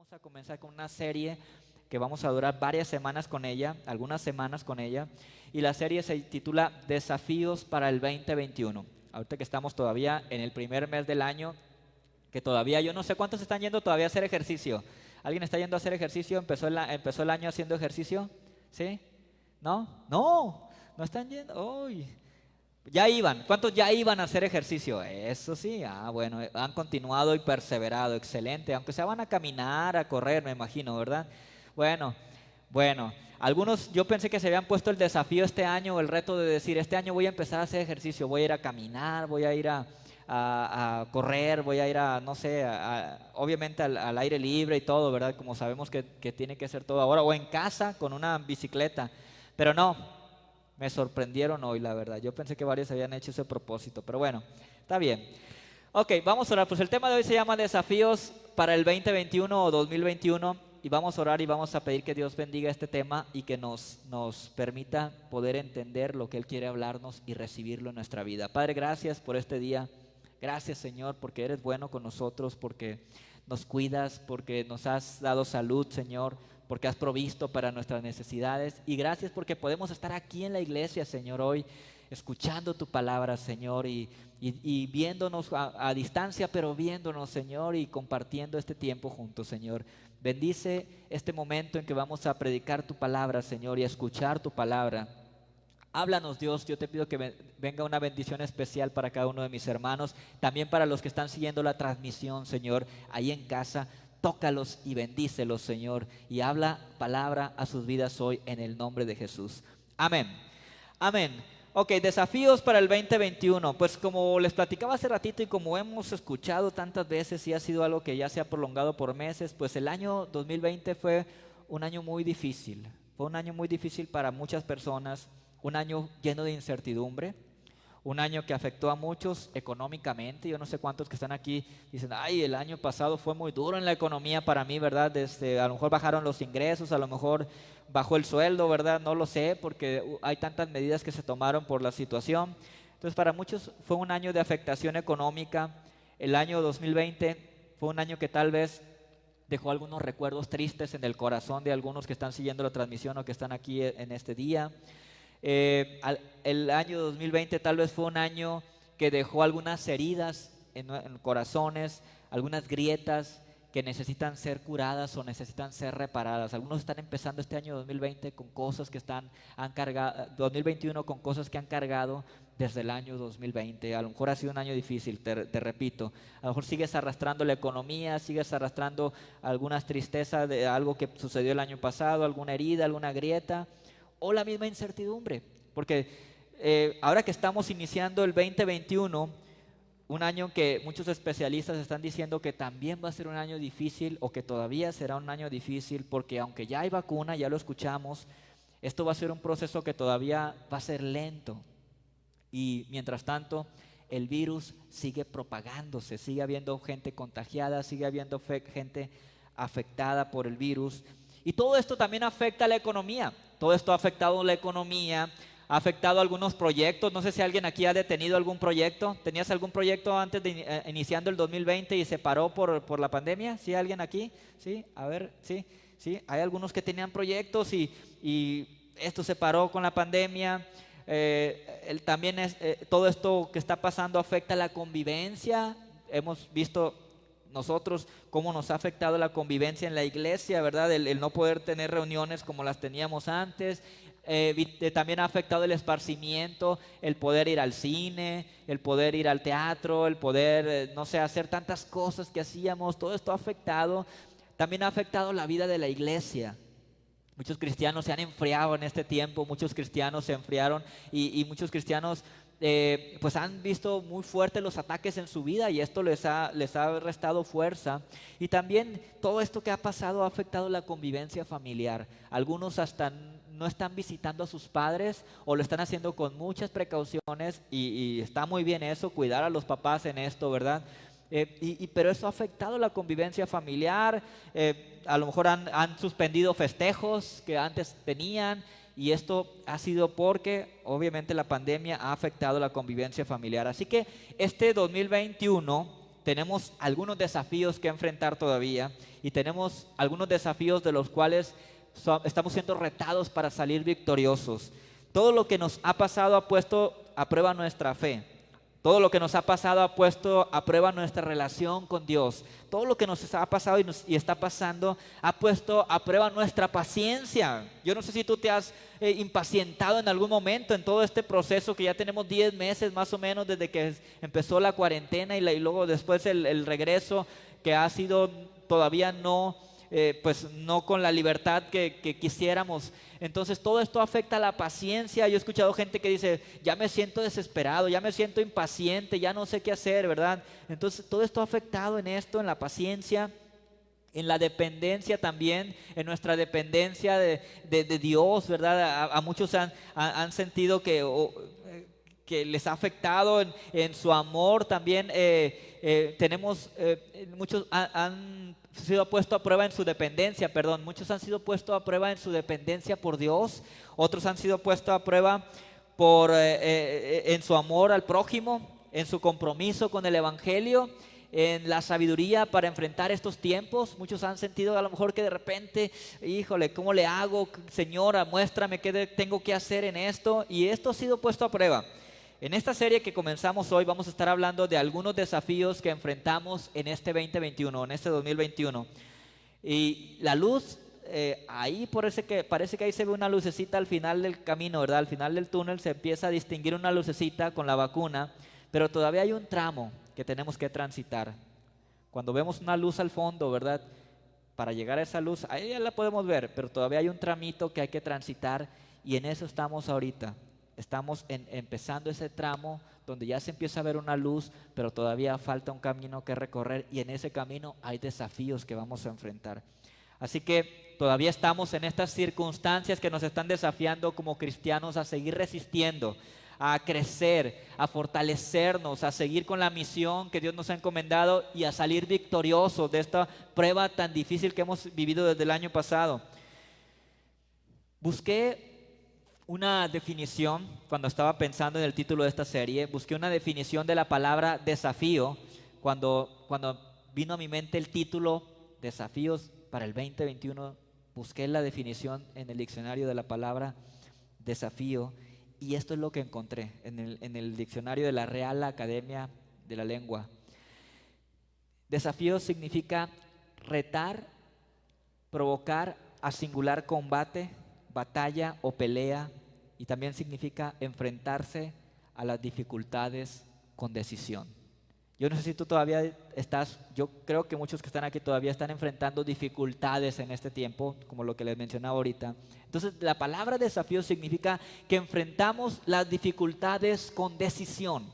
vamos a comenzar con una serie que vamos a durar varias semanas con ella, algunas semanas con ella, y la serie se titula Desafíos para el 2021. Ahorita que estamos todavía en el primer mes del año, que todavía yo no sé cuántos están yendo todavía a hacer ejercicio. ¿Alguien está yendo a hacer ejercicio? ¿Empezó el año haciendo ejercicio? ¿Sí? ¿No? No están yendo. Uy. Ya iban. ¿Cuántos ya iban a hacer ejercicio? Eso sí. Bueno, han continuado y perseverado. Excelente. Aunque se van a caminar, a correr, me imagino, ¿verdad? Bueno, bueno. Algunos, yo pensé que se habían puesto el desafío este año, el reto de decir, este año voy a empezar a hacer ejercicio, voy a ir a caminar, voy a ir a correr, voy a ir a, no sé, obviamente al aire libre y todo, ¿verdad? Como sabemos que tiene que ser todo ahora, o en casa con una bicicleta. Pero no, me sorprendieron hoy, la verdad. Yo pensé que varios habían hecho ese propósito, pero bueno, está bien. Ok, vamos a orar. Pues el tema de hoy se llama Desafíos para el 2021 o 2021. Y vamos a orar y vamos a pedir que Dios bendiga este tema y que nos permita poder entender lo que Él quiere hablarnos y recibirlo en nuestra vida. Padre, gracias por este día. Gracias, Señor, porque eres bueno con nosotros, porque nos cuidas, porque nos has dado salud, Señor, porque has provisto para nuestras necesidades. Y gracias porque podemos estar aquí en la iglesia, Señor, hoy, escuchando tu palabra, Señor, y viéndonos a distancia, pero viéndonos, Señor, y compartiendo este tiempo juntos, Señor. Bendice este momento en que vamos a predicar tu palabra, Señor, y a escuchar tu palabra. Háblanos, Dios. Yo te pido que venga una bendición especial para cada uno de mis hermanos, también para los que están siguiendo la transmisión, Señor, ahí en casa. Tócalos y bendícelos, Señor, y habla palabra a sus vidas hoy en el nombre de Jesús. Amén. Amén. Ok, desafíos para el 2021. Pues como les platicaba hace ratito y como hemos escuchado tantas veces y ha sido algo que ya se ha prolongado por meses, pues el año 2020 fue un año muy difícil. Fue un año muy difícil para muchas personas, un año lleno de incertidumbre, un año que afectó a muchos económicamente. Yo no sé cuántos que están aquí dicen, ay, el año pasado fue muy duro en la economía para mí, ¿verdad? A lo mejor bajaron los ingresos, a lo mejor bajó el sueldo, ¿verdad? No lo sé, porque hay tantas medidas que se tomaron por la situación. Entonces, para muchos fue un año de afectación económica. El año 2020 fue un año que tal vez dejó algunos recuerdos tristes en el corazón de algunos que están siguiendo la transmisión o que están aquí en este día. El año 2020 tal vez fue un año que dejó algunas heridas en corazones, algunas grietas que necesitan ser curadas o necesitan ser reparadas. Algunos están empezando este año 2020 con cosas que han cargado, 2021 con cosas que han cargado desde el año 2020. A lo mejor ha sido un año difícil, te repito. A lo mejor sigues arrastrando la economía, sigues arrastrando algunas tristezas de algo que sucedió el año pasado, alguna herida, alguna grieta, o la misma incertidumbre, porque ahora que estamos iniciando el 2021, un año que muchos especialistas están diciendo que también va a ser un año difícil o que todavía será un año difícil, porque aunque ya hay vacuna, ya lo escuchamos, esto va a ser un proceso que todavía va a ser lento y mientras tanto el virus sigue propagándose, sigue habiendo gente contagiada, sigue habiendo gente afectada por el virus. Y todo esto también afecta a la economía. Todo esto ha afectado la economía, ha afectado algunos proyectos. No sé si alguien aquí ha detenido algún proyecto. ¿Tenías algún proyecto antes de iniciando el 2020 y se paró por la pandemia? ¿Sí, alguien aquí? Sí, a ver, sí. Hay algunos que tenían proyectos y esto se paró con la pandemia. También todo esto que está pasando afecta a la convivencia. Hemos visto nosotros cómo nos ha afectado la convivencia en la iglesia, ¿verdad? El no poder tener reuniones como las teníamos antes. También ha afectado el esparcimiento, el poder ir al cine, el poder ir al teatro, el poder, no sé, hacer tantas cosas que hacíamos. Todo esto ha afectado. También ha afectado la vida de la iglesia. Muchos cristianos se han enfriado en este tiempo, muchos cristianos se enfriaron y muchos cristianos pues han visto muy fuertes los ataques en su vida y esto les ha restado fuerza. Y también todo esto que ha pasado ha afectado la convivencia familiar. Algunos hasta no están visitando a sus padres o lo están haciendo con muchas precauciones y está muy bien eso, cuidar a los papás en esto, ¿verdad? Pero eso ha afectado la convivencia familiar. A lo mejor han suspendido festejos que antes tenían y esto ha sido porque obviamente la pandemia ha afectado la convivencia familiar. Así que este 2021 tenemos algunos desafíos que enfrentar todavía y tenemos algunos desafíos de los cuales estamos siendo retados para salir victoriosos. Todo lo que nos ha pasado ha puesto a prueba nuestra fe. Todo lo que nos ha pasado ha puesto a prueba nuestra relación con Dios. Todo lo que nos ha pasado y está pasando ha puesto a prueba nuestra paciencia. Yo no sé si tú te has impacientado en algún momento en todo este proceso que ya tenemos 10 meses más o menos desde que empezó la cuarentena y luego después el regreso, que ha sido todavía pues no con la libertad que quisiéramos. Entonces todo esto afecta a la paciencia. Yo he escuchado gente que dice, ya me siento desesperado, ya me siento impaciente, ya no sé qué hacer, ¿verdad? Entonces todo esto ha afectado en esto, en la paciencia, en la dependencia también, en nuestra dependencia de Dios, ¿verdad? A muchos han sentido que les ha afectado en su amor también. Muchos han sido puestos a prueba en su dependencia, muchos han sido puestos a prueba en su dependencia por Dios, otros han sido puestos a prueba en su amor al prójimo, en su compromiso con el evangelio, en la sabiduría para enfrentar estos tiempos. Muchos han sentido a lo mejor que de repente, híjole, ¿cómo le hago? Señora, muéstrame qué tengo que hacer en esto. Y esto ha sido puesto a prueba. En esta serie que comenzamos hoy vamos a estar hablando de algunos desafíos que enfrentamos en este 2021, en este 2021. Y la luz, ahí parece que ahí se ve una lucecita al final del camino, ¿verdad? Al final del túnel se empieza a distinguir una lucecita con la vacuna, pero todavía hay un tramo que tenemos que transitar. Cuando vemos una luz al fondo, ¿verdad? Para llegar a esa luz, ahí ya la podemos ver, pero todavía hay un tramito que hay que transitar y en eso estamos ahorita. Estamos empezando ese tramo donde ya se empieza a ver una luz, pero todavía falta un camino que recorrer y en ese camino hay desafíos que vamos a enfrentar. Así que todavía estamos en estas circunstancias que nos están desafiando como cristianos a seguir resistiendo, a crecer, a fortalecernos, a seguir con la misión que Dios nos ha encomendado y a salir victoriosos de esta prueba tan difícil que hemos vivido desde el año pasado. Busqué una definición, cuando estaba pensando en el título de esta serie, busqué una definición de la palabra desafío, cuando vino a mi mente el título Desafíos para el 2021, busqué la definición en el diccionario de la palabra desafío y esto es lo que encontré en el diccionario de la Real Academia de la Lengua. Desafío significa retar, provocar a singular combate, batalla o pelea, y también significa enfrentarse a las dificultades con decisión. Yo no sé si tú todavía yo creo que muchos que están aquí todavía están enfrentando dificultades en este tiempo, como lo que les mencionaba ahorita. Entonces, la palabra desafío significa que enfrentamos las dificultades con decisión.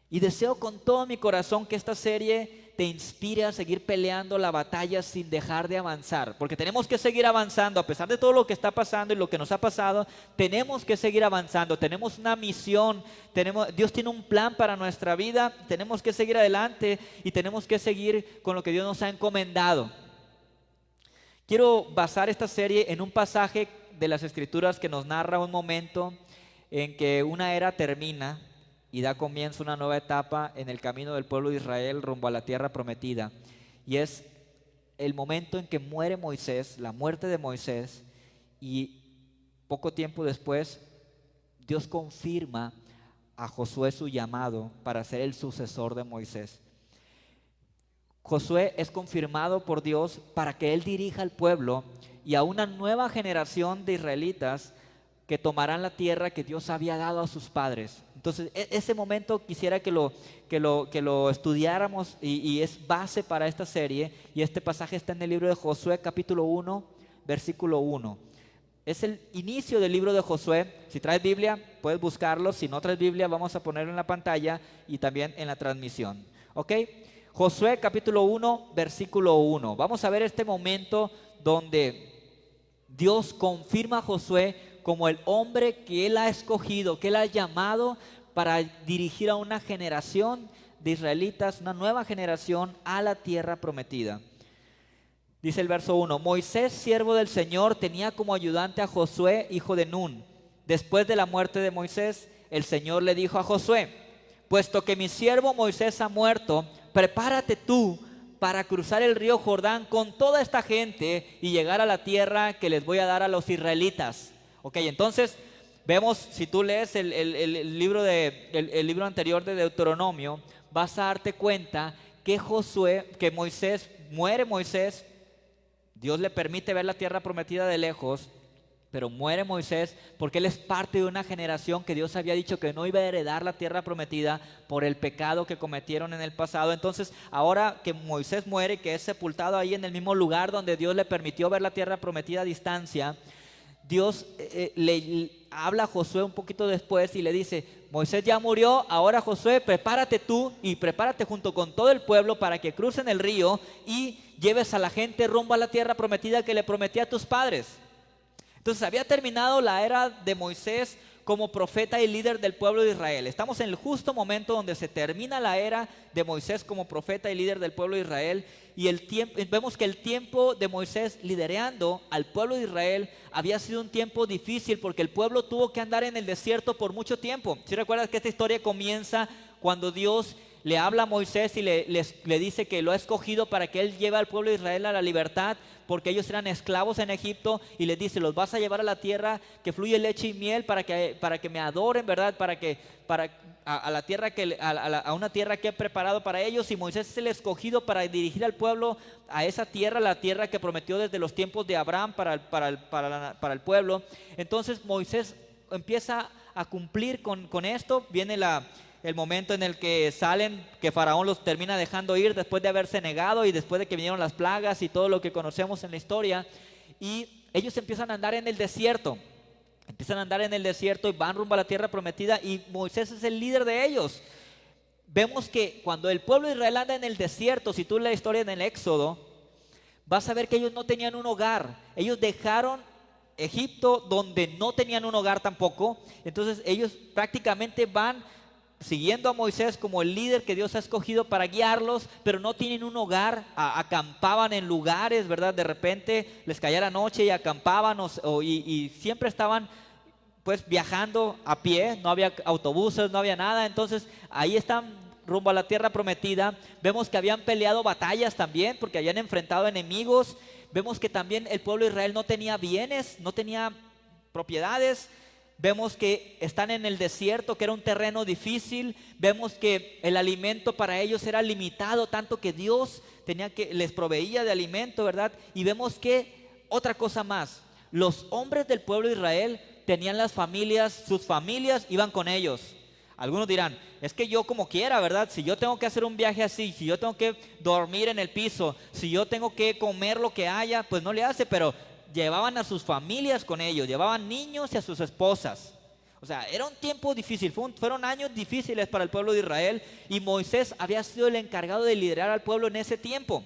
Y deseo con todo mi corazón que esta serie te inspire a seguir peleando la batalla sin dejar de avanzar, porque tenemos que seguir avanzando a pesar de todo lo que está pasando y lo que nos ha pasado. Tenemos que seguir avanzando, tenemos una misión, Dios tiene un plan para nuestra vida, tenemos que seguir adelante y tenemos que seguir con lo que Dios nos ha encomendado. Quiero basar esta serie en un pasaje de las Escrituras que nos narra un momento en que una era termina y da comienzo una nueva etapa en el camino del pueblo de Israel rumbo a la tierra prometida. Y es el momento en que muere Moisés, la muerte de Moisés, y poco tiempo después Dios confirma a Josué su llamado para ser el sucesor de Moisés. Josué es confirmado por Dios para que él dirija al pueblo y a una nueva generación de israelitas que tomarán la tierra que Dios había dado a sus padres. Entonces, ese momento quisiera que lo estudiáramos y es base para esta serie. Y este pasaje está en el libro de Josué, capítulo 1, versículo 1. Es el inicio del libro de Josué. Si traes Biblia, puedes buscarlo. Si no traes Biblia, vamos a ponerlo en la pantalla y también en la transmisión. ¿Ok? Josué, capítulo 1, versículo 1. Vamos a ver este momento donde Dios confirma a Josué como el hombre que Él ha escogido, que Él ha llamado para dirigir a una generación de israelitas, una nueva generación a la tierra prometida. Dice el verso 1, Moisés, siervo del Señor, tenía como ayudante a Josué, hijo de Nun. Después de la muerte de Moisés, el Señor le dijo a Josué, puesto que mi siervo Moisés ha muerto, prepárate tú para cruzar el río Jordán con toda esta gente y llegar a la tierra que les voy a dar a los israelitas. Ok, entonces vemos, si tú lees el libro anterior de Deuteronomio, vas a darte cuenta que muere Moisés, Dios le permite ver la tierra prometida de lejos, pero muere Moisés porque él es parte de una generación que Dios había dicho que no iba a heredar la tierra prometida por el pecado que cometieron en el pasado. Entonces, ahora que Moisés muere, que es sepultado ahí en el mismo lugar donde Dios le permitió ver la tierra prometida a distancia, Dios le habla a Josué un poquito después y le dice: Moisés ya murió, ahora Josué, prepárate tú y prepárate junto con todo el pueblo para que crucen el río y lleves a la gente rumbo a la tierra prometida que le prometí a tus padres. Entonces había terminado la era de Moisés como profeta y líder del pueblo de Israel. Estamos en el justo momento donde se termina la era de Moisés como profeta y líder del pueblo de Israel, y vemos que el tiempo de Moisés liderando al pueblo de Israel había sido un tiempo difícil porque el pueblo tuvo que andar en el desierto por mucho tiempo. Si recuerdas que esta historia comienza cuando Dios le habla a Moisés y le dice que lo ha escogido para que él lleve al pueblo de Israel a la libertad, porque ellos eran esclavos en Egipto, y les dice: los vas a llevar a la tierra que fluye leche y miel para que me adoren, ¿verdad? A una tierra que he preparado para ellos. Y Moisés es el escogido para dirigir al pueblo a esa tierra, la tierra que prometió desde los tiempos de Abraham para el pueblo. Entonces Moisés empieza a cumplir con esto. Viene el momento en el que salen, que Faraón los termina dejando ir después de haberse negado y después de que vinieron las plagas y todo lo que conocemos en la historia, y ellos empiezan a andar en el desierto. Y van rumbo a la tierra prometida, y Moisés es el líder de ellos. Vemos que cuando el pueblo de Israel anda en el desierto, si tú lees la historia en el Éxodo, vas a ver que ellos no tenían un hogar. Ellos dejaron Egipto donde no tenían un hogar tampoco. Entonces ellos prácticamente van siguiendo a Moisés como el líder que Dios ha escogido para guiarlos, pero no tienen un hogar. Acampaban en lugares, ¿verdad? De repente les caía la noche y acampaban y siempre estaban pues viajando a pie. No había autobuses, no había nada. Entonces ahí están rumbo a la tierra prometida. Vemos que habían peleado batallas también porque habían enfrentado enemigos. Vemos que también el pueblo de Israel no tenía bienes, no tenía propiedades. Vemos que están en el desierto, que era un terreno difícil. Vemos que el alimento para ellos era limitado, tanto que Dios les proveía de alimento, ¿verdad? Y vemos que otra cosa más, los hombres del pueblo de Israel tenían sus familias iban con ellos. Algunos dirán: es que yo como quiera, ¿verdad? Si yo tengo que hacer un viaje así, si yo tengo que dormir en el piso, si yo tengo que comer lo que haya, pues no le hace. Pero llevaban a sus familias con ellos, llevaban niños y a sus esposas. O sea, era un tiempo difícil, fueron años difíciles para el pueblo de Israel, y Moisés había sido el encargado de liderar al pueblo en ese tiempo.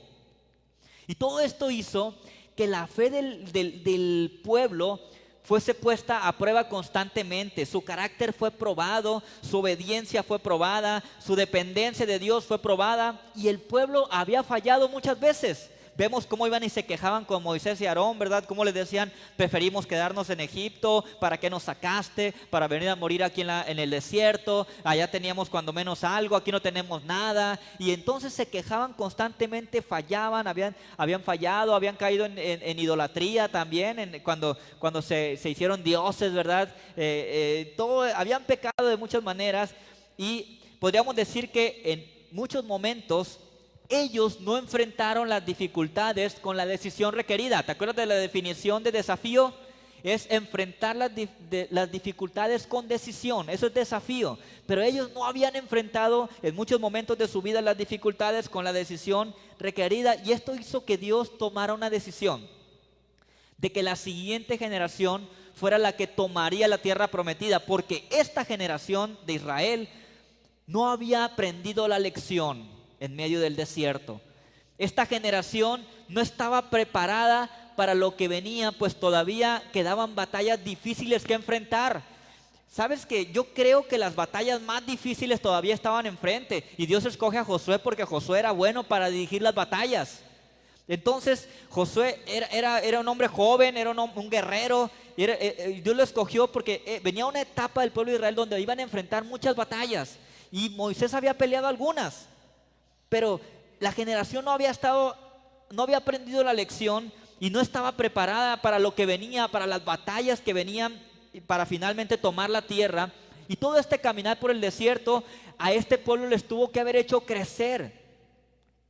Y todo esto hizo que la fe del pueblo fuese puesta a prueba constantemente. Su carácter fue probado, su obediencia fue probada, su dependencia de Dios fue probada, y el pueblo había fallado muchas veces. Vemos cómo iban y se quejaban con Moisés y Aarón, ¿verdad? Cómo les decían: preferimos quedarnos en Egipto, ¿para qué nos sacaste? Para venir a morir aquí en el desierto. Allá teníamos cuando menos algo, aquí no tenemos nada. Y entonces se quejaban constantemente, fallaban, habían fallado, habían caído en idolatría también, cuando se hicieron dioses, ¿verdad? Habían pecado de muchas maneras, y podríamos decir que en muchos momentos ellos no enfrentaron las dificultades con la decisión requerida. ¿Te acuerdas de la definición de desafío? Es enfrentar las dificultades con decisión. Eso es desafío. Pero ellos no habían enfrentado en muchos momentos de su vida las dificultades con la decisión requerida, y esto hizo que Dios tomara una decisión de que la siguiente generación fuera la que tomaría la tierra prometida, porque esta generación de Israel no había aprendido la lección en medio del desierto. Esta generación no estaba preparada para lo que venía, pues todavía quedaban batallas difíciles que enfrentar. Sabes que yo creo que las batallas más difíciles todavía estaban enfrente, y Dios escoge a Josué porque Josué era bueno para dirigir las batallas. Entonces Josué era un hombre joven, era un guerrero, y Dios lo escogió porque venía una etapa del pueblo de Israel donde iban a enfrentar muchas batallas. Y Moisés había peleado algunas, pero la generación no había aprendido la lección y no estaba preparada para lo que venía, para las batallas que venían, para finalmente tomar la tierra. Y todo este caminar por el desierto a este pueblo les tuvo que haber hecho crecer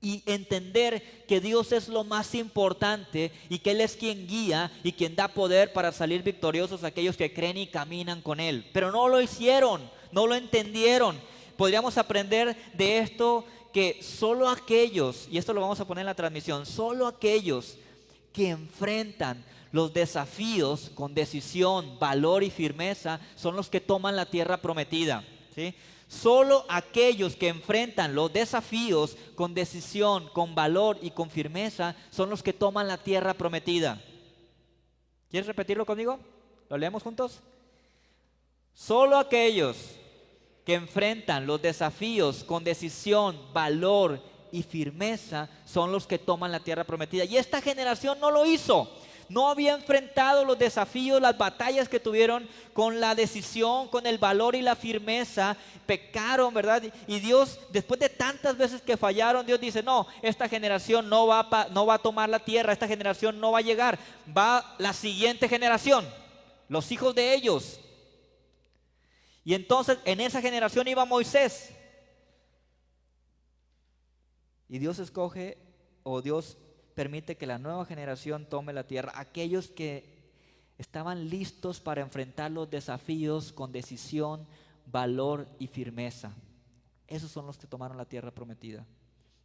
y entender que Dios es lo más importante y que Él es quien guía y quien da poder para salir victoriosos a aquellos que creen y caminan con Él. Pero no lo hicieron, no lo entendieron. Podríamos aprender de esto que solo aquellos, y esto lo vamos a poner en la transmisión, solo aquellos que enfrentan los desafíos con decisión, valor y firmeza son los que toman la tierra prometida, ¿sí? Solo aquellos que enfrentan los desafíos con decisión, con valor y con firmeza son los que toman la tierra prometida. ¿Quieres repetirlo conmigo? ¿Lo leemos juntos? Solo aquellos que enfrentan los desafíos con decisión, valor y firmeza son los que toman la tierra prometida. Y esta generación no lo hizo. No había enfrentado los desafíos, las batallas que tuvieron con la decisión, con el valor y la firmeza. Pecaron, ¿verdad? Y Dios, después de tantas veces que fallaron, Dios dice, no, esta generación no va a tomar la tierra, esta generación no va a llegar. Va la siguiente generación, los hijos de ellos. Y entonces en esa generación iba Moisés. Y Dios escoge, o Dios permite que la nueva generación tome la tierra. Aquellos que estaban listos para enfrentar los desafíos con decisión, valor y firmeza. Esos son los que tomaron la tierra prometida.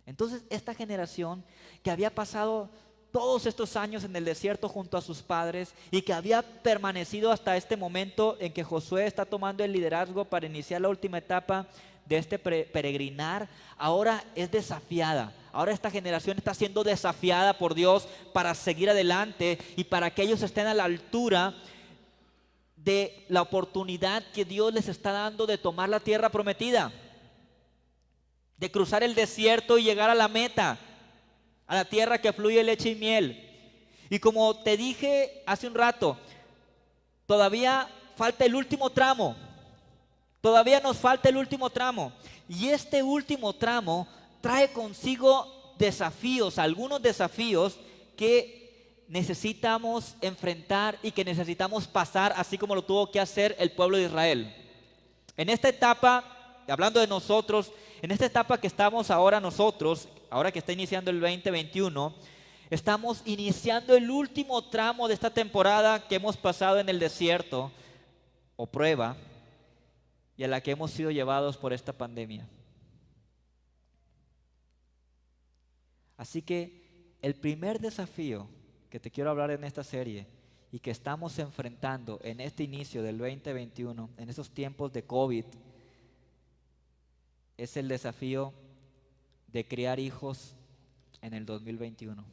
Entonces esta generación que había pasado todos estos años en el desierto junto a sus padres y que había permanecido hasta este momento en que Josué está tomando el liderazgo para iniciar la última etapa de este peregrinar, ahora es desafiada. Ahora esta generación está siendo desafiada por Dios para seguir adelante y para que ellos estén a la altura de la oportunidad que Dios les está dando de tomar la tierra prometida, de cruzar el desierto y llegar a la meta, a la tierra que fluye leche y miel. Y como te dije hace un rato, todavía falta el último tramo. Todavía nos falta el último tramo. Y este último tramo trae consigo desafíos, algunos desafíos que necesitamos enfrentar y que necesitamos pasar, así como lo tuvo que hacer el pueblo de Israel. En esta etapa, hablando de nosotros, en esta etapa que estamos ahora nosotros, ahora que está iniciando el 2021, estamos iniciando el último tramo de esta temporada que hemos pasado en el desierto o prueba y a la que hemos sido llevados por esta pandemia. Así que el primer desafío que te quiero hablar en esta serie y que estamos enfrentando en este inicio del 2021, en estos tiempos de COVID, es el desafío de criar hijos en el 2021.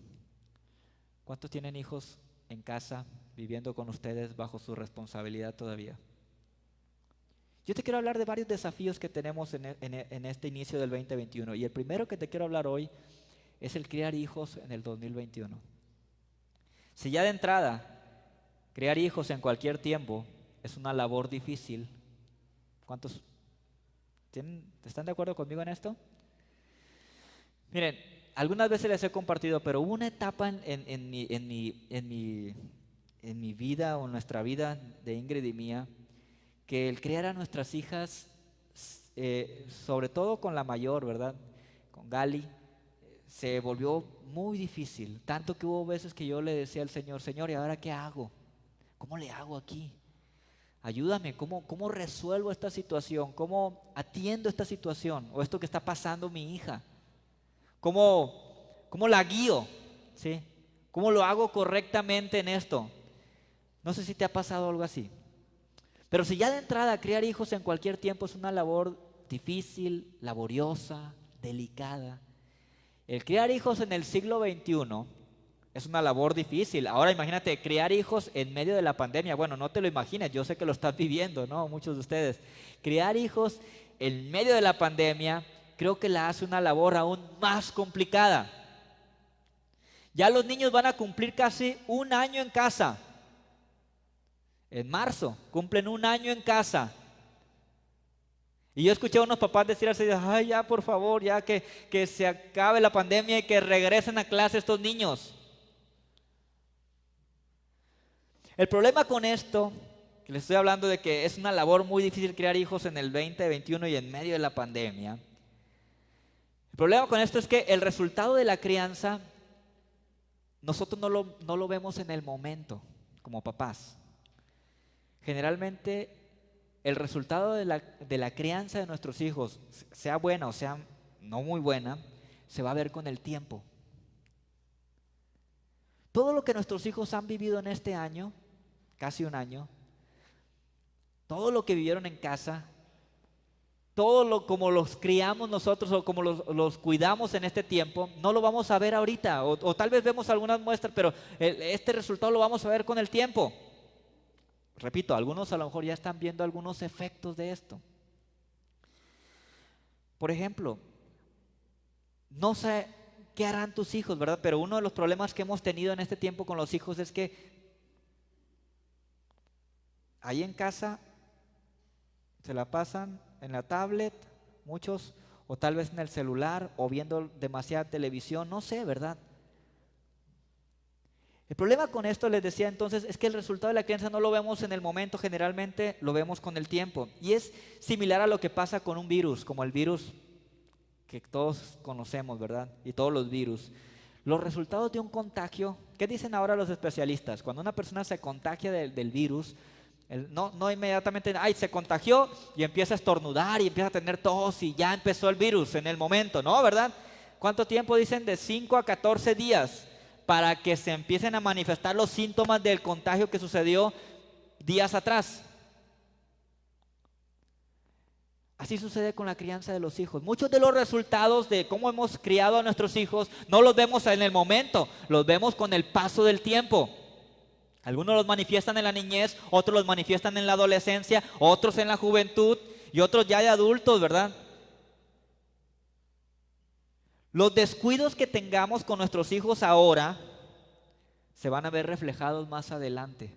¿Cuántos tienen hijos en casa viviendo con ustedes bajo su responsabilidad todavía? Yo te quiero hablar de varios desafíos que tenemos en este inicio del 2021. Y el primero que te quiero hablar hoy es el criar hijos en el 2021. Si ya de entrada, criar hijos en cualquier tiempo es una labor difícil, ¿cuántos están de acuerdo conmigo en esto? Miren, algunas veces les he compartido, pero hubo una etapa en mi vida o en nuestra vida de Ingrid y mía, que el criar a nuestras hijas, sobre todo con la mayor, ¿verdad? Con Gali, se volvió muy difícil. Tanto que hubo veces que yo le decía al Señor, Señor, ¿y ahora qué hago? ¿Cómo le hago aquí? Ayúdame, ¿cómo resuelvo esta situación? ¿Cómo atiendo esta situación? O esto que está pasando mi hija. ¿Cómo la guío? ¿Sí? ¿Cómo lo hago correctamente en esto? No sé si te ha pasado algo así. Pero si ya de entrada criar hijos en cualquier tiempo es una labor difícil, laboriosa, delicada, el criar hijos en el siglo XXI es una labor difícil. Ahora imagínate, criar hijos en medio de la pandemia. Bueno, no te lo imagines, yo sé que lo estás viviendo, ¿no? Muchos de ustedes. Criar hijos en medio de la pandemia creo que la hace una labor aún más complicada. Ya los niños van a cumplir casi un año en casa. En marzo cumplen un año en casa. Y yo escuché a unos papás decir así, ay, ya por favor, ya que se acabe la pandemia y que regresen a clase estos niños. El problema con esto, que les estoy hablando de que es una labor muy difícil criar hijos en el 2021 y en medio de la pandemia. El problema con esto es que el resultado de la crianza, nosotros no lo vemos en el momento como papás. Generalmente el resultado de la crianza de nuestros hijos, sea buena o sea no muy buena, se va a ver con el tiempo. Todo lo que nuestros hijos han vivido en este año, casi un año, todo lo que vivieron en casa, todo lo como los criamos nosotros o como los cuidamos en este tiempo, no lo vamos a ver ahorita, o tal vez vemos algunas muestras, pero este resultado lo vamos a ver con el tiempo. Repito, algunos a lo mejor ya están viendo algunos efectos de esto. Por ejemplo, no sé qué harán tus hijos, ¿verdad? Pero uno de los problemas que hemos tenido en este tiempo con los hijos es que ahí en casa se la pasan en la tablet, muchos, o tal vez en el celular, o viendo demasiada televisión, no sé, ¿verdad? El problema con esto, les decía entonces, es que el resultado de la crianza no lo vemos en el momento, generalmente lo vemos con el tiempo. Y es similar a lo que pasa con un virus, como el virus que todos conocemos, ¿verdad? Y todos los virus. Los resultados de un contagio, ¿qué dicen ahora los especialistas? Cuando una persona se contagia del virus, no inmediatamente, ay, se contagió y empieza a estornudar y empieza a tener tos y ya empezó el virus en el momento, ¿no? ¿Verdad? ¿Cuánto tiempo dicen? De 5 a 14 días para que se empiecen a manifestar los síntomas del contagio que sucedió días atrás. Así sucede con la crianza de los hijos. Muchos de los resultados de cómo hemos criado a nuestros hijos no los vemos en el momento, los vemos con el paso del tiempo. Algunos los manifiestan en la niñez, otros los manifiestan en la adolescencia, otros en la juventud y otros ya de adultos, ¿verdad? Los descuidos que tengamos con nuestros hijos ahora se van a ver reflejados más adelante.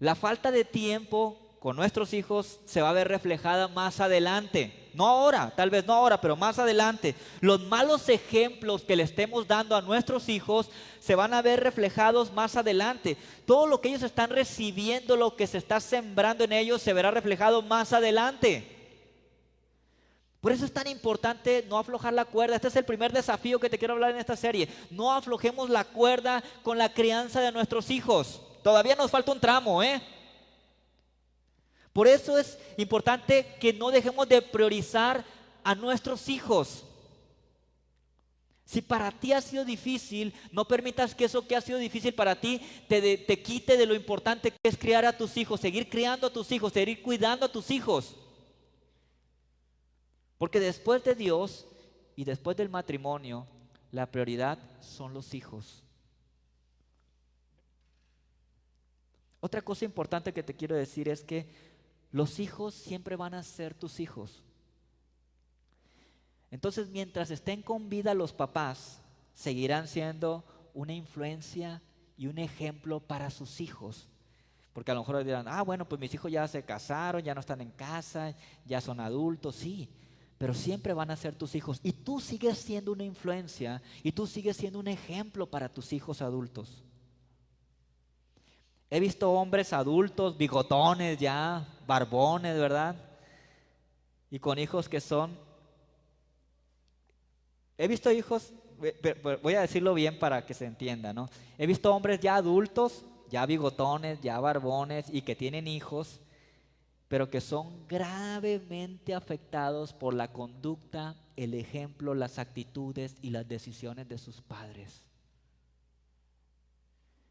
La falta de tiempo con nuestros hijos se va a ver reflejada más adelante. No ahora, tal vez no ahora, pero más adelante. Los malos ejemplos que le estemos dando a nuestros hijos se van a ver reflejados más adelante. Todo lo que ellos están recibiendo, lo que se está sembrando en ellos, se verá reflejado más adelante. Por eso es tan importante no aflojar la cuerda. Este es el primer desafío que te quiero hablar en esta serie. No aflojemos la cuerda con la crianza de nuestros hijos. Todavía nos falta un tramo, ¿eh? Por eso es importante que no dejemos de priorizar a nuestros hijos. Si para ti ha sido difícil, no permitas que eso que ha sido difícil para ti te quite de lo importante que es criar a tus hijos, seguir criando a tus hijos, seguir cuidando a tus hijos. Porque después de Dios y después del matrimonio, la prioridad son los hijos. Otra cosa importante que te quiero decir es que los hijos siempre van a ser tus hijos. Entonces, mientras estén con vida los papás, seguirán siendo una influencia y un ejemplo para sus hijos. Porque a lo mejor dirán, bueno, pues mis hijos ya se casaron, ya no están en casa, ya son adultos, sí. Pero siempre van a ser tus hijos. Y tú sigues siendo una influencia y tú sigues siendo un ejemplo para tus hijos adultos. He visto hombres adultos, bigotones ya, barbones, ¿verdad? Y con hijos que son... He visto hijos, voy a decirlo bien para que se entienda, ¿no? He visto hombres ya adultos, ya bigotones, ya barbones y que tienen hijos, pero que son gravemente afectados por la conducta, el ejemplo, las actitudes y las decisiones de sus padres.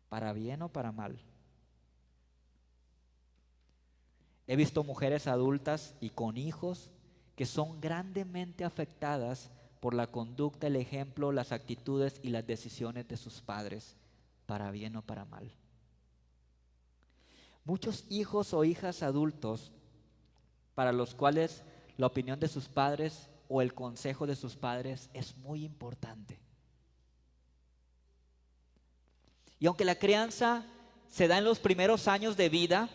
Para bien o para mal. He visto mujeres adultas y con hijos que son grandemente afectadas por la conducta, el ejemplo, las actitudes y las decisiones de sus padres, para bien o para mal. Muchos hijos o hijas adultos para los cuales la opinión de sus padres o el consejo de sus padres es muy importante. Y aunque la crianza se da en los primeros años de vida,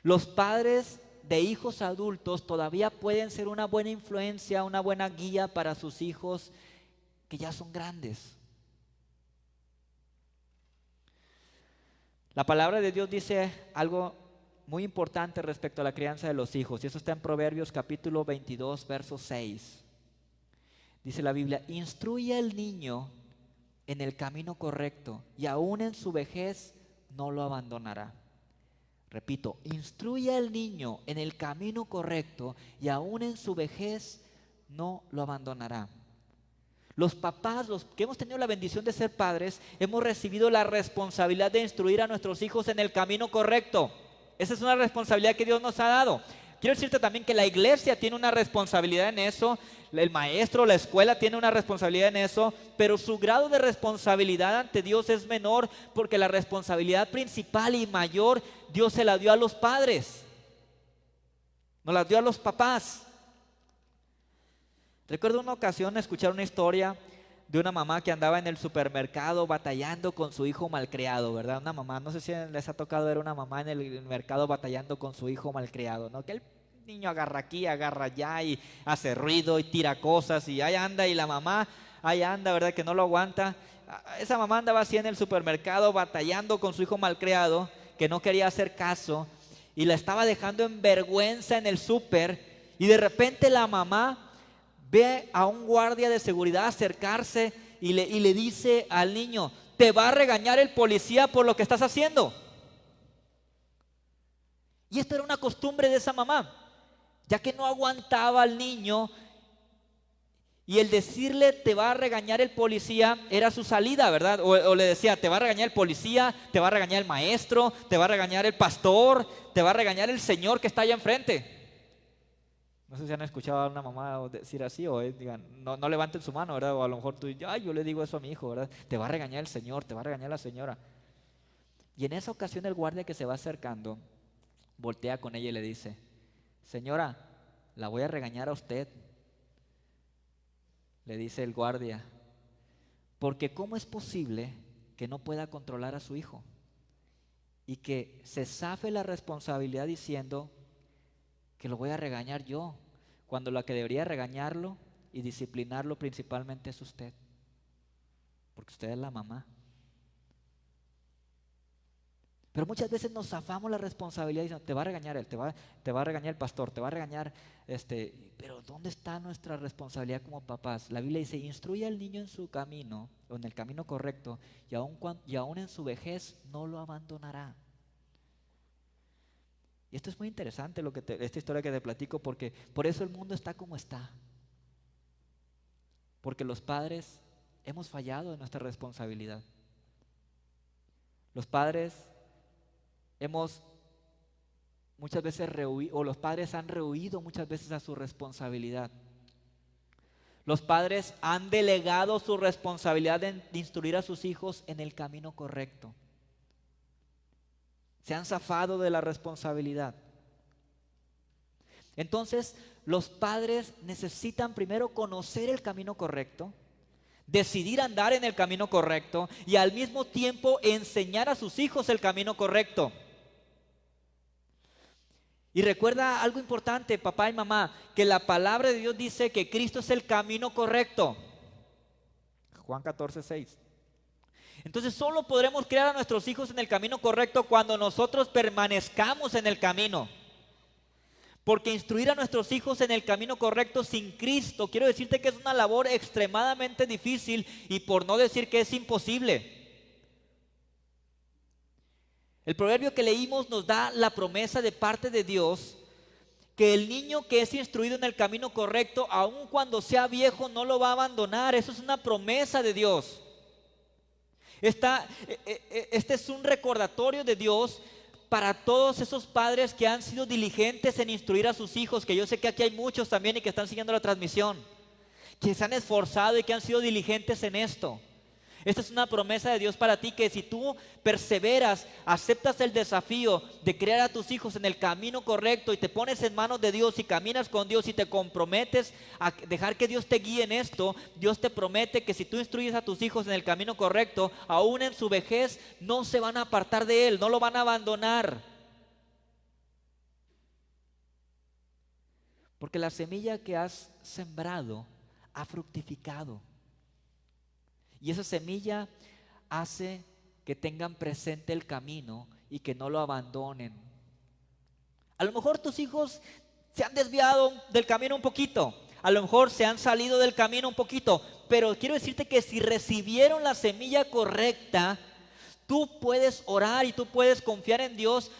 los padres de hijos adultos todavía pueden ser una buena influencia, una buena guía para sus hijos que ya son grandes. La palabra de Dios dice algo muy importante respecto a la crianza de los hijos, y eso está en Proverbios capítulo 22, verso 6. Dice la Biblia: instruye al niño en el camino correcto, y aún en su vejez no lo abandonará. Repito, instruye al niño en el camino correcto, y aún en su vejez no lo abandonará. Los papás, los que hemos tenido la bendición de ser padres, hemos recibido la responsabilidad de instruir a nuestros hijos en el camino correcto. Esa es una responsabilidad que Dios nos ha dado. Quiero decirte también que la iglesia tiene una responsabilidad en eso, el maestro, la escuela tiene una responsabilidad en eso, pero su grado de responsabilidad ante Dios es menor, porque la responsabilidad principal y mayor Dios se la dio a los padres, nos la dio a los papás. Recuerdo una ocasión escuchar una historia de una mamá que andaba en el supermercado batallando con su hijo malcriado, ¿verdad? Una mamá, no sé si les ha tocado ver una mamá en el mercado batallando con su hijo malcriado, ¿no? Que el niño agarra aquí, agarra allá y hace ruido y tira cosas y ahí anda, y la mamá ahí anda, ¿verdad? Que no lo aguanta. Esa mamá andaba así en el supermercado batallando con su hijo malcriado, que no quería hacer caso y la estaba dejando en vergüenza en el súper, y de repente la mamá ve a un guardia de seguridad acercarse y le dice al niño: te va a regañar el policía por lo que estás haciendo. Y esto era una costumbre de esa mamá, ya que no aguantaba al niño, y el decirle te va a regañar el policía era su salida, ¿verdad? O le decía: te va a regañar el policía, te va a regañar el maestro, te va a regañar el pastor, te va a regañar el señor que está allá enfrente. No sé si han escuchado a una mamá decir así, o digan, no levanten su mano, ¿verdad? O a lo mejor tú, yo le digo eso a mi hijo, ¿verdad? Te va a regañar el señor, te va a regañar la señora. Y en esa ocasión el guardia que se va acercando voltea con ella y le dice: señora, la voy a regañar a usted. Le dice el guardia: porque ¿cómo es posible que no pueda controlar a su hijo y que se zafe la responsabilidad diciendo que lo voy a regañar yo, cuando la que debería regañarlo y disciplinarlo principalmente es usted? Porque usted es la mamá. Pero muchas veces nos zafamos la responsabilidad diciendo: te va a regañar él, te va a regañar el pastor, te va a regañar pero ¿dónde está nuestra responsabilidad como papás? La Biblia dice: instruye al niño en su camino, o en el camino correcto, y aún en su vejez no lo abandonará. Y esto es muy interesante, esta historia que te platico, porque por eso el mundo está como está. Porque los padres hemos fallado en nuestra responsabilidad. Los padres hemos muchas veces rehuido, o los padres han rehuido muchas veces a su responsabilidad. Los padres han delegado su responsabilidad de instruir a sus hijos en el camino correcto. Se han zafado de la responsabilidad. Entonces, los padres necesitan primero conocer el camino correcto, decidir andar en el camino correcto y al mismo tiempo enseñar a sus hijos el camino correcto. Y recuerda algo importante, papá y mamá, que la palabra de Dios dice que Cristo es el camino correcto. Juan 14:6. Entonces solo podremos criar a nuestros hijos en el camino correcto cuando nosotros permanezcamos en el camino. Porque instruir a nuestros hijos en el camino correcto sin Cristo, quiero decirte que es una labor extremadamente difícil, y por no decir que es imposible. El proverbio que leímos nos da la promesa de parte de Dios que el niño que es instruido en el camino correcto, aun cuando sea viejo, no lo va a abandonar. Eso es una promesa de Dios. Este es un recordatorio de Dios para todos esos padres que han sido diligentes en instruir a sus hijos, que yo sé que aquí hay muchos también y que están siguiendo la transmisión, que se han esforzado y que han sido diligentes en esto. Esta es una promesa de Dios para ti, que si tú perseveras, aceptas el desafío de criar a tus hijos en el camino correcto y te pones en manos de Dios y caminas con Dios y te comprometes a dejar que Dios te guíe en esto, Dios te promete que si tú instruyes a tus hijos en el camino correcto, aún en su vejez no se van a apartar de Él, no lo van a abandonar. Porque la semilla que has sembrado ha fructificado. Y esa semilla hace que tengan presente el camino y que no lo abandonen. A lo mejor tus hijos se han desviado del camino un poquito, a lo mejor se han salido del camino un poquito, pero quiero decirte que si recibieron la semilla correcta, tú puedes orar y tú puedes confiar en Dios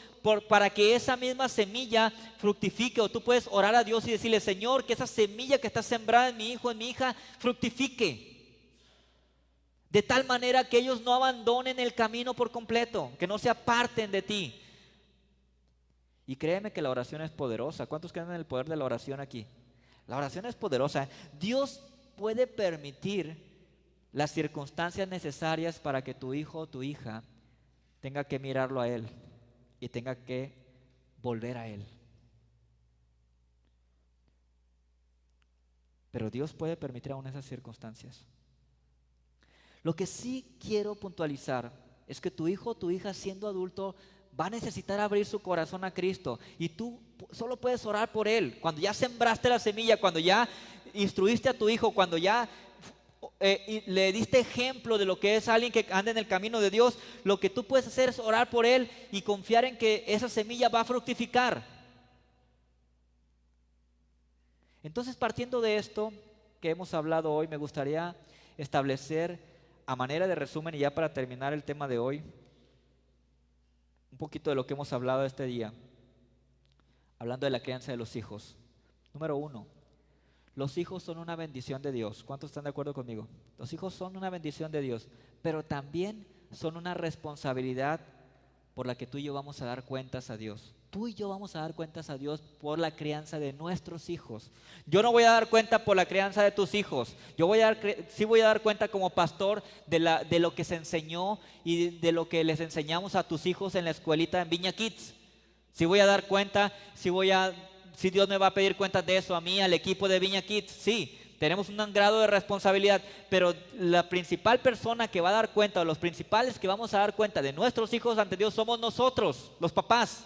para que esa misma semilla fructifique, o tú puedes orar a Dios y decirle: Señor, que esa semilla que está sembrada en mi hijo, en mi hija, fructifique. De tal manera que ellos no abandonen el camino por completo, que no se aparten de ti. Y créeme que la oración es poderosa. ¿Cuántos creen en el poder de la oración aquí? La oración es poderosa. Dios puede permitir las circunstancias necesarias para que tu hijo o tu hija tenga que mirarlo a Él y tenga que volver a Él. Pero Dios puede permitir aún esas circunstancias. Lo que sí quiero puntualizar es que tu hijo o tu hija, siendo adulto, va a necesitar abrir su corazón a Cristo, y tú solo puedes orar por él. Cuando ya sembraste la semilla, cuando ya instruiste a tu hijo, cuando ya le diste ejemplo de lo que es alguien que anda en el camino de Dios, lo que tú puedes hacer es orar por él y confiar en que esa semilla va a fructificar. Entonces, partiendo de esto que hemos hablado hoy, me gustaría establecer, a manera de resumen y ya para terminar el tema de hoy, un poquito de lo que hemos hablado este día, hablando de la crianza de los hijos. Número 1, los hijos son una bendición de Dios. ¿Cuántos están de acuerdo conmigo? Los hijos son una bendición de Dios, pero también son una responsabilidad por la que tú y yo vamos a dar cuentas a Dios. Tú y yo vamos a dar cuentas a Dios por la crianza de nuestros hijos. Yo no voy a dar cuenta por la crianza de tus hijos. Sí voy a dar cuenta como pastor de lo que se enseñó y de lo que les enseñamos a tus hijos en la escuelita en Viña Kids. Sí voy a dar cuenta, si Dios me va a pedir cuentas de eso a mí, al equipo de Viña Kids. Sí, tenemos un grado de responsabilidad, pero la principal persona que va a dar cuenta, o los principales que vamos a dar cuenta de nuestros hijos ante Dios, somos nosotros, los papás.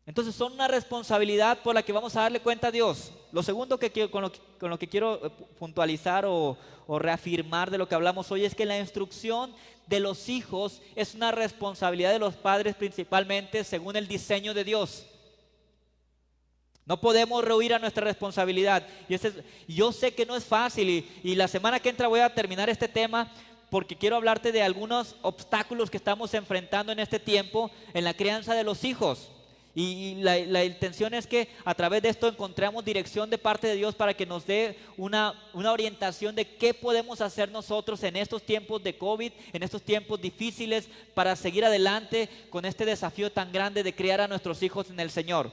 Entonces son una responsabilidad por la que vamos a darle cuenta a Dios. Lo segundo con lo que quiero puntualizar o reafirmar de lo que hablamos hoy es que la instrucción de los hijos es una responsabilidad de los padres, principalmente según el diseño de Dios. No podemos rehuir a nuestra responsabilidad. Yo sé que no es fácil, y la semana que entra voy a terminar este tema, porque quiero hablarte de algunos obstáculos que estamos enfrentando en este tiempo en la crianza de los hijos. Y la intención es que a través de esto encontremos dirección de parte de Dios para que nos dé una orientación de qué podemos hacer nosotros en estos tiempos de COVID, en estos tiempos difíciles, para seguir adelante con este desafío tan grande de criar a nuestros hijos en el Señor.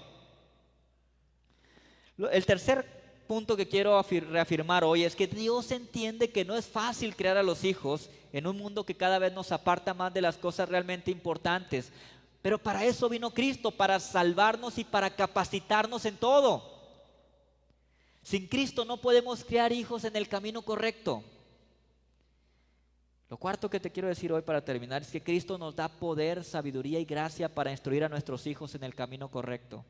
El tercer punto que quiero reafirmar hoy es que Dios entiende que no es fácil criar a los hijos en un mundo que cada vez nos aparta más de las cosas realmente importantes. Pero para eso vino Cristo, para salvarnos y para capacitarnos en todo. Sin Cristo no podemos criar hijos en el camino correcto. Lo cuarto que te quiero decir hoy para terminar es que Cristo nos da poder, sabiduría y gracia para instruir a nuestros hijos en el camino correcto.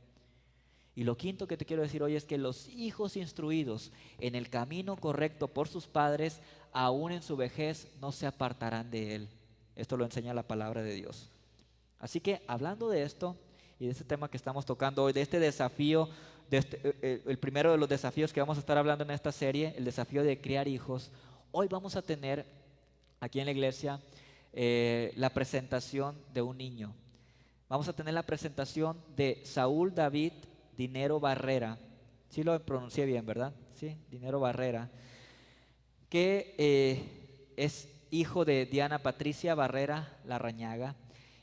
Y lo quinto que te quiero decir hoy es que los hijos instruidos en el camino correcto por sus padres, aún en su vejez, no se apartarán de él. Esto lo enseña la palabra de Dios. Así que hablando de esto y de este tema que estamos tocando hoy, de este desafío, el primero de los desafíos que vamos a estar hablando en esta serie, el desafío de criar hijos, hoy vamos a tener aquí en la iglesia la presentación de un niño. Vamos a tener la presentación de Saúl David Dinero Barrera. Sí lo pronuncié bien, ¿verdad? Sí, Dinero Barrera, que es hijo de Diana Patricia Barrera Larrañaga.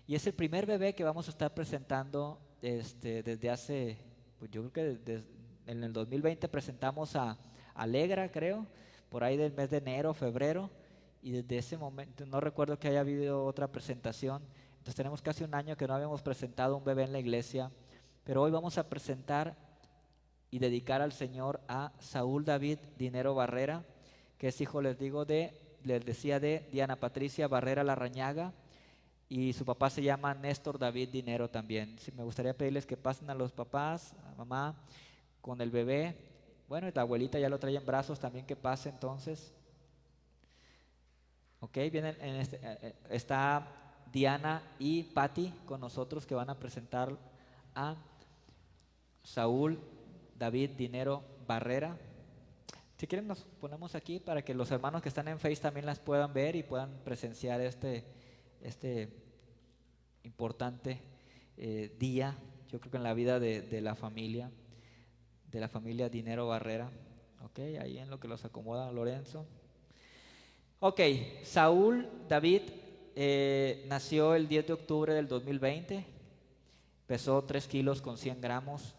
Y es el primer bebé que vamos a estar presentando desde hace, pues yo creo que en el 2020 presentamos a Alegra, creo, por ahí del mes de enero, febrero, y desde ese momento no recuerdo que haya habido otra presentación. Entonces tenemos casi un año que no habíamos presentado un bebé en la iglesia, pero hoy vamos a presentar y dedicar al Señor a Saúl David Dinero Barrera, que es hijo, les decía, de Diana Patricia Barrera Larrañaga. y su papá se llama Néstor David Dinero también. Sí, me gustaría pedirles que pasen a los papás, a mamá, con el bebé. Bueno, y la abuelita ya lo trae en brazos, también que pase entonces. Ok, vienen está Diana y Patty con nosotros que van a presentar a Saúl David Dinero Barrera. Si quieren nos ponemos aquí para que los hermanos que están en Face también las puedan ver y puedan presenciar este importante día, yo creo que en la vida de la familia Dinero Barrera. Ok, ahí en lo que los acomoda Lorenzo. Ok, Saúl David nació el 10 de octubre del 2020, pesó 3 kilos con 100 gramos,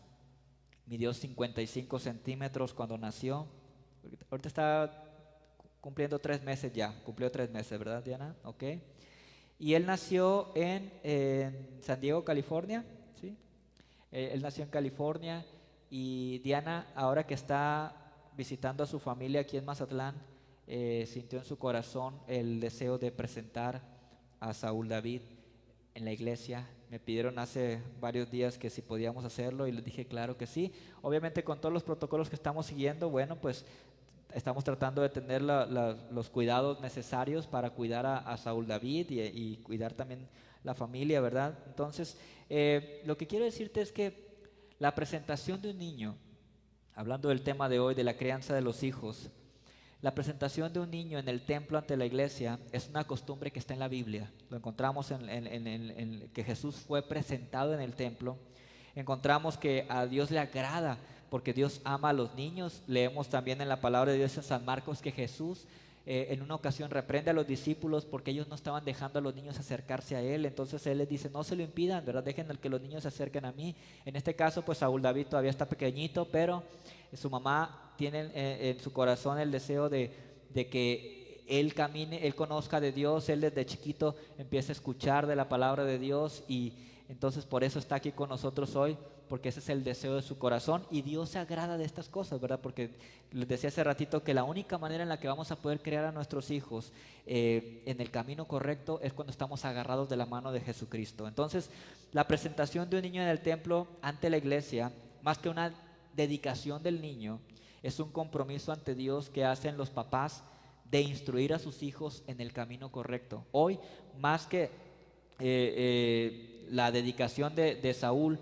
midió 55 centímetros cuando nació. Ahorita está cumpliendo 3 meses ya, cumplió 3 meses, ¿verdad, Diana? Ok. Y él nació en San Diego, California, ¿sí? Él nació en California y Diana, ahora que está visitando a su familia aquí en Mazatlán, sintió en su corazón el deseo de presentar a Saúl David en la iglesia. Me pidieron hace varios días que si podíamos hacerlo y les dije claro que sí. Obviamente con todos los protocolos que estamos siguiendo, bueno, pues estamos tratando de tener los cuidados necesarios para cuidar a Saúl David y cuidar también la familia, ¿verdad? Entonces, lo que quiero decirte es que la presentación de un niño, hablando del tema de hoy, de la crianza de los hijos, la presentación de un niño en el templo ante la iglesia es una costumbre que está en la Biblia. Lo encontramos en que Jesús fue presentado en el templo. Encontramos que a Dios le agrada porque Dios ama a los niños. Leemos también en la palabra de Dios en San Marcos que Jesús en una ocasión reprende a los discípulos porque ellos no estaban dejando a los niños acercarse a Él. Entonces Él les dice, no se lo impidan, ¿verdad? Dejen que los niños se acerquen a mí. En este caso, pues Saúl David todavía está pequeñito, pero su mamá tiene en su corazón el deseo de que él camine, él conozca de Dios. Él desde chiquito empieza a escuchar de la palabra de Dios y entonces por eso está aquí con nosotros hoy, porque ese es el deseo de su corazón y Dios se agrada de estas cosas, ¿verdad? Porque les decía hace ratito que la única manera en la que vamos a poder criar a nuestros hijos en el camino correcto es cuando estamos agarrados de la mano de Jesucristo. Entonces, la presentación de un niño en el templo ante la iglesia, más que una dedicación del niño, es un compromiso ante Dios que hacen los papás de instruir a sus hijos en el camino correcto. Hoy, más que la dedicación de Saúl,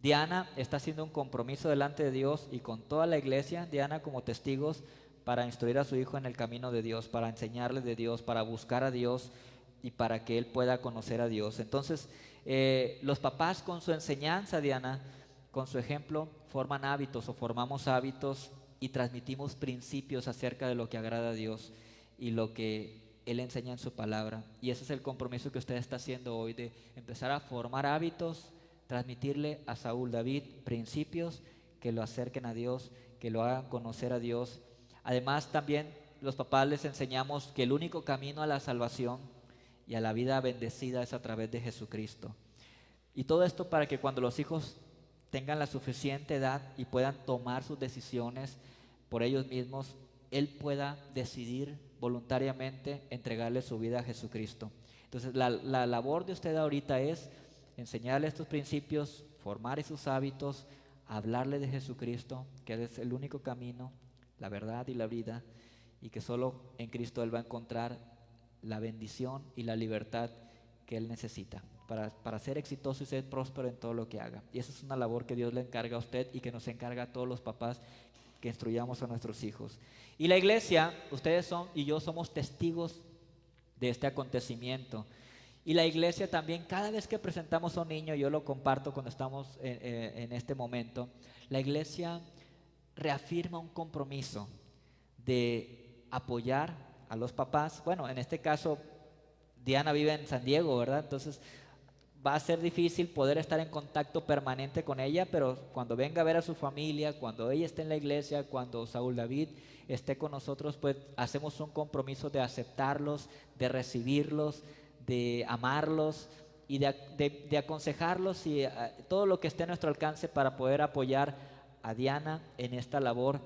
Diana está haciendo un compromiso delante de Dios y con toda la iglesia, Diana como testigos, para instruir a su hijo en el camino de Dios, para enseñarle de Dios, para buscar a Dios y para que él pueda conocer a Dios. Entonces, los papás con su enseñanza, Diana, con su ejemplo, forman hábitos o formamos hábitos y transmitimos principios acerca de lo que agrada a Dios y lo que Él enseña en su palabra. Y ese es el compromiso que usted está haciendo hoy, de empezar a formar hábitos, transmitirle a Saúl David principios que lo acerquen a Dios, que lo hagan conocer a Dios. Además, también los papás les enseñamos que el único camino a la salvación y a la vida bendecida es a través de Jesucristo. Y todo esto para que cuando los hijos tengan la suficiente edad y puedan tomar sus decisiones por ellos mismos, él pueda decidir voluntariamente entregarle su vida a Jesucristo. Entonces, la labor de usted ahorita es enseñarle estos principios, formar esos hábitos, hablarle de Jesucristo, que Él es el único camino, la verdad y la vida, y que solo en Cristo Él va a encontrar la bendición y la libertad que Él necesita para ser exitoso y ser próspero en todo lo que haga. Y esa es una labor que Dios le encarga a usted y que nos encarga a todos los papás que instruyamos a nuestros hijos. Y la iglesia, ustedes son y yo somos testigos de este acontecimiento. Y la iglesia también, cada vez que presentamos a un niño, yo lo comparto cuando estamos en este momento, la iglesia reafirma un compromiso de apoyar a los papás. Bueno, en este caso, Diana vive en San Diego, ¿verdad? Entonces, va a ser difícil poder estar en contacto permanente con ella, pero cuando venga a ver a su familia, cuando ella esté en la iglesia, cuando Saúl David esté con nosotros, pues hacemos un compromiso de aceptarlos, de recibirlos, de amarlos y de aconsejarlos y todo lo que esté a nuestro alcance para poder apoyar a Diana en esta labor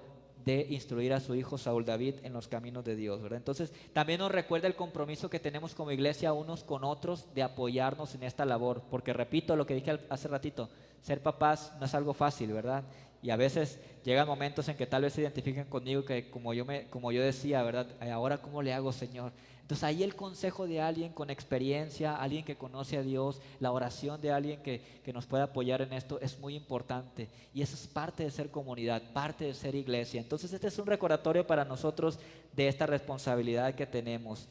de instruir a su hijo Saúl David en los caminos de Dios, ¿verdad? Entonces, también nos recuerda el compromiso que tenemos como iglesia unos con otros de apoyarnos en esta labor, porque repito lo que dije hace ratito, ser papás no es algo fácil, ¿verdad? Y a veces llegan momentos en que tal vez se identifiquen conmigo, que como yo decía, ¿verdad? Ahora, ¿cómo le hago, Señor? Entonces ahí el consejo de alguien con experiencia, alguien que conoce a Dios, la oración de alguien que nos pueda apoyar en esto es muy importante. Y eso es parte de ser comunidad, parte de ser iglesia. Entonces este es un recordatorio para nosotros de esta responsabilidad que tenemos,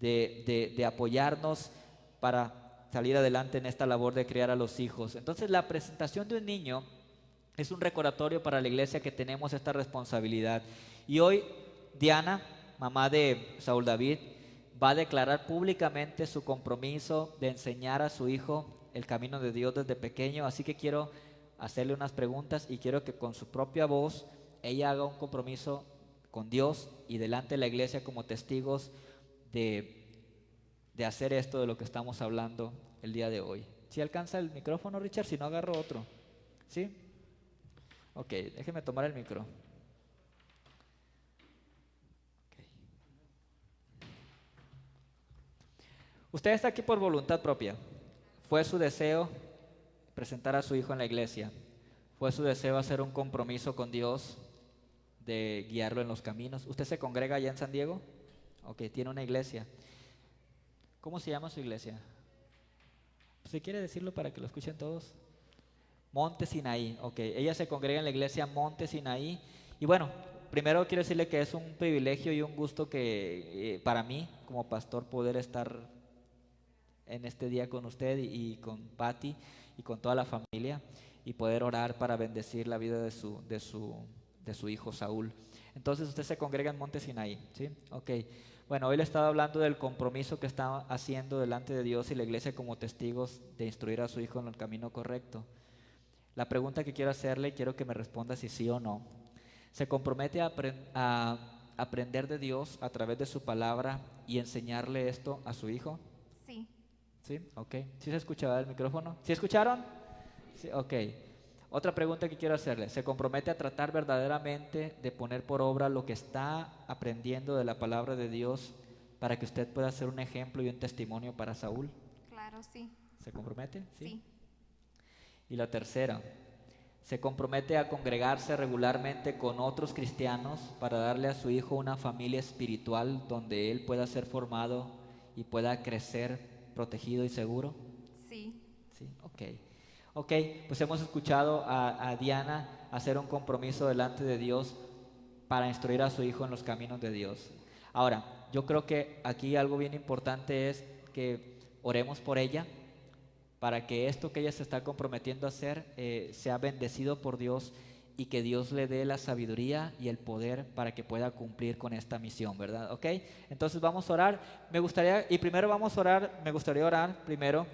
de apoyarnos para salir adelante en esta labor de criar a los hijos. Entonces la presentación de un niño es un recordatorio para la iglesia que tenemos esta responsabilidad. Y hoy Diana, mamá de Saúl David, va a declarar públicamente su compromiso de enseñar a su hijo el camino de Dios desde pequeño. Así que quiero hacerle unas preguntas y quiero que con su propia voz ella haga un compromiso con Dios y delante de la iglesia como testigos de hacer esto de lo que estamos hablando el día de hoy. ¿Sí alcanza el micrófono, Richard? Si no, agarro otro. ¿Sí? Ok, déjeme tomar el micro. Usted está aquí por voluntad propia. Fue su deseo presentar a su hijo en la iglesia. Fue su deseo hacer un compromiso con Dios de guiarlo en los caminos. ¿Usted se congrega allá en San Diego? Ok, tiene una iglesia. ¿Cómo se llama su iglesia? Si quiere decirlo para que lo escuchen todos. Monte Sinaí. Ok, ella se congrega en la iglesia Monte Sinaí. Y bueno, primero quiero decirle que es un privilegio y un gusto que para mí como pastor poder estar en este día con usted y con Patty y con toda la familia y poder orar para bendecir la vida de su hijo Saúl. Entonces usted se congrega en Monte Sinaí, ¿sí? Ok. Bueno, hoy le estaba hablando del compromiso que está haciendo delante de Dios y la iglesia como testigos de instruir a su hijo en el camino correcto. La pregunta que quiero hacerle, quiero que me responda si sí o no. ¿Se compromete a aprender de Dios a través de su palabra y enseñarle esto a su hijo? Sí, ¿Sí? Ok. ¿Sí se escuchaba el micrófono? ¿Sí escucharon? Sí, ok. Otra pregunta que quiero hacerle. ¿Se compromete a tratar verdaderamente de poner por obra lo que está aprendiendo de la palabra de Dios para que usted pueda ser un ejemplo y un testimonio para Saúl? claro, sí, ¿Se compromete? Sí. sí, Y la tercera. ¿Se compromete a congregarse regularmente con otros cristianos para darle a su hijo una familia espiritual donde él pueda ser formado y pueda crecer protegido y seguro? sí, Sí, ok. Ok, pues hemos escuchado a Diana hacer un compromiso delante de Dios para instruir a su hijo en los caminos de Dios. Ahora, yo creo que aquí algo bien importante es que oremos por ella para que esto que ella se está comprometiendo a hacer sea bendecido por Dios y que Dios le dé la sabiduría y el poder para que pueda cumplir con esta misión, ¿verdad? ¿Ok? Entonces vamos a orar. Me gustaría orar primero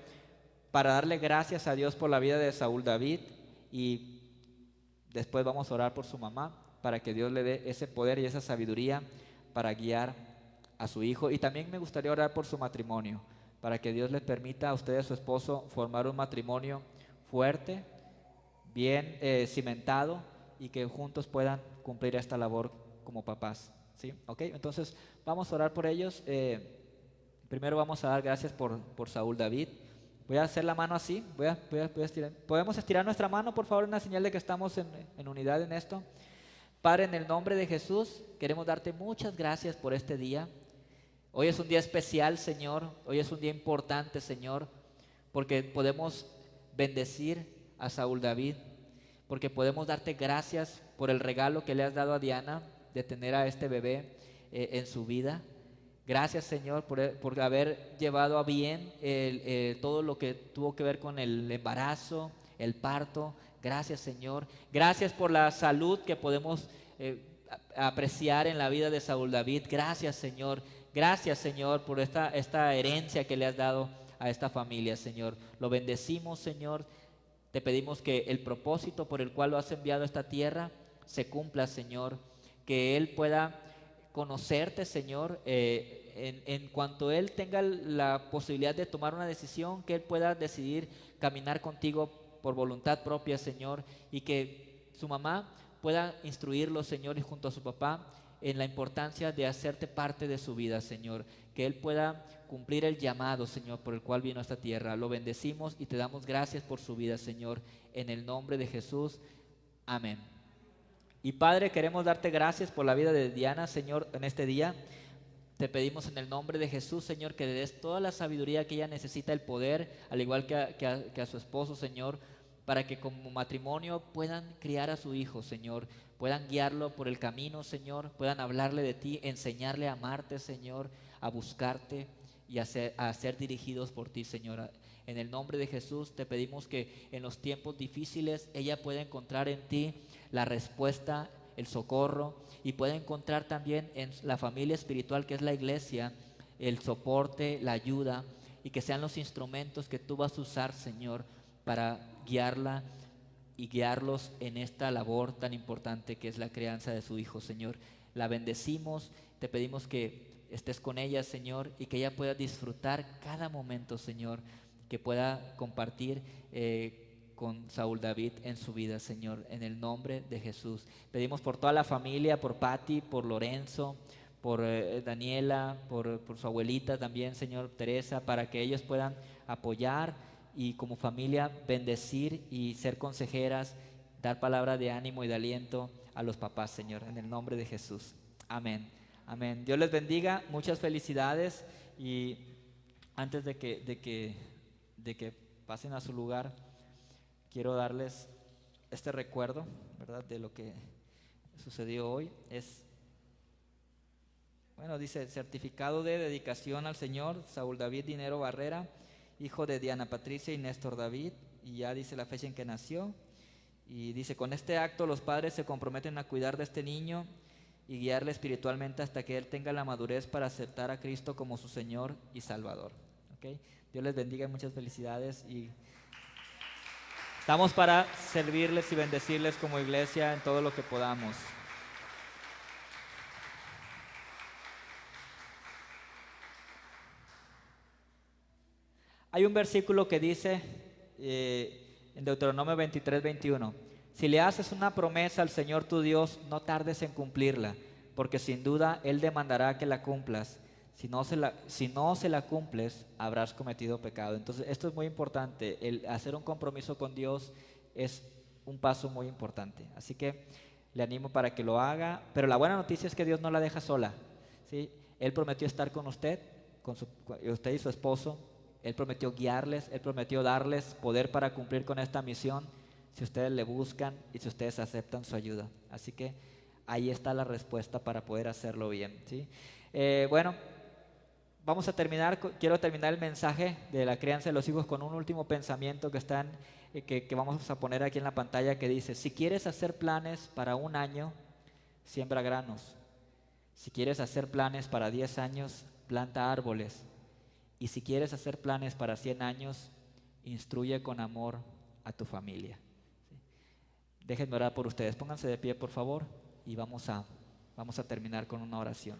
para darle gracias a Dios por la vida de Saúl David y después vamos a orar por su mamá para que Dios le dé ese poder y esa sabiduría para guiar a su hijo. Y también me gustaría orar por su matrimonio, para que Dios les permita a usted y a su esposo formar un matrimonio fuerte, bien cimentado y que juntos puedan cumplir esta labor como papás. ¿Sí? ¿Ok? Entonces vamos a orar por ellos. Primero vamos a dar gracias por Saúl David. Voy a hacer la mano así, voy a estirar. ¿Podemos estirar nuestra mano, por favor, en una señal de que estamos en unidad en esto? Padre, en el nombre de Jesús, queremos darte muchas gracias por este día. Hoy es un día especial, Señor. Hoy es un día importante, Señor, porque podemos bendecir a Saúl David, porque podemos darte gracias por el regalo que le has dado a Diana de tener a este bebé en su vida. Gracias, Señor, por haber llevado a bien todo lo que tuvo que ver con el embarazo, el parto. Gracias, Señor. Gracias por la salud que podemos apreciar en la vida de Saúl David. Gracias, Señor. Gracias, Señor, por esta herencia que le has dado a esta familia, Señor. Lo bendecimos, Señor. Te pedimos que el propósito por el cual lo has enviado a esta tierra se cumpla, Señor. Que Él pueda conocerte, Señor, en cuanto Él tenga la posibilidad de tomar una decisión, que Él pueda decidir caminar contigo por voluntad propia, Señor, y que su mamá pueda instruirlo, Señor, y junto a su papá, en la importancia de hacerte parte de su vida, Señor. Que él pueda cumplir el llamado, Señor, por el cual vino a esta tierra. Lo bendecimos y te damos gracias por su vida, Señor. En el nombre de Jesús. Amén. Y Padre, queremos darte gracias por la vida de Diana, Señor, en este día. Te pedimos en el nombre de Jesús, Señor, que le des toda la sabiduría que ella necesita, el poder, al igual que a su esposo, Señor, para que como matrimonio puedan criar a su hijo, Señor, puedan guiarlo por el camino, Señor, puedan hablarle de ti, enseñarle a amarte, Señor, a buscarte y a ser dirigidos por ti, Señor. En el nombre de Jesús te pedimos que en los tiempos difíciles ella pueda encontrar en ti la respuesta, el socorro, y pueda encontrar también en la familia espiritual que es la iglesia el soporte, la ayuda, y que sean los instrumentos que tú vas a usar, Señor, para guiarla y guiarlos en esta labor tan importante que es la crianza de su hijo, Señor. La bendecimos, te pedimos que estés con ella, Señor, y que ella pueda disfrutar cada momento, Señor, que pueda compartir con Saúl David en su vida, Señor, en el nombre de Jesús. Pedimos por toda la familia, por Patti, por Lorenzo, por Daniela, por su abuelita también, Señor, Teresa, para que ellos puedan apoyar y como familia bendecir y ser consejeras, dar palabra de ánimo y de aliento a los papás, Señor, en el nombre de Jesús. Amén. Amén. Dios les bendiga, muchas felicidades, y antes de que pasen a su lugar, quiero darles este recuerdo, ¿verdad?, de lo que sucedió hoy. Dice: certificado de dedicación al Señor, Saúl David Dinero Barrera, hijo de Diana Patricia y Néstor David, y ya dice la fecha en que nació, y dice: con este acto los padres se comprometen a cuidar de este niño y guiarle espiritualmente hasta que él tenga la madurez para aceptar a Cristo como su Señor y Salvador. ¿Okay? Dios les bendiga, muchas felicidades, y estamos para servirles y bendecirles como iglesia en todo lo que podamos. Hay un versículo que dice en Deuteronomio 23:21: si le haces una promesa al Señor tu Dios, no tardes en cumplirla, porque sin duda Él demandará que la cumplas. Si no se la cumples, habrás cometido pecado. Entonces, esto es muy importante. El hacer un compromiso con Dios es un paso muy importante. Así que le animo para que lo haga. Pero la buena noticia es que Dios no la deja sola, ¿sí? Él prometió estar con usted, usted y su esposo. Él prometió guiarles, Él prometió darles poder para cumplir con esta misión, si ustedes le buscan y si ustedes aceptan su ayuda. Así que ahí está la respuesta para poder hacerlo bien, ¿sí? Vamos a terminar, quiero terminar el mensaje de la crianza de los hijos con un último pensamiento que vamos a poner aquí en la pantalla, que dice: si quieres hacer planes para un año, siembra granos. Si quieres hacer planes para 10 años, planta árboles. Y si quieres hacer planes para 100 años, instruye con amor a tu familia. ¿Sí? Déjenme orar por ustedes. Pónganse de pie, por favor, y vamos a terminar con una oración.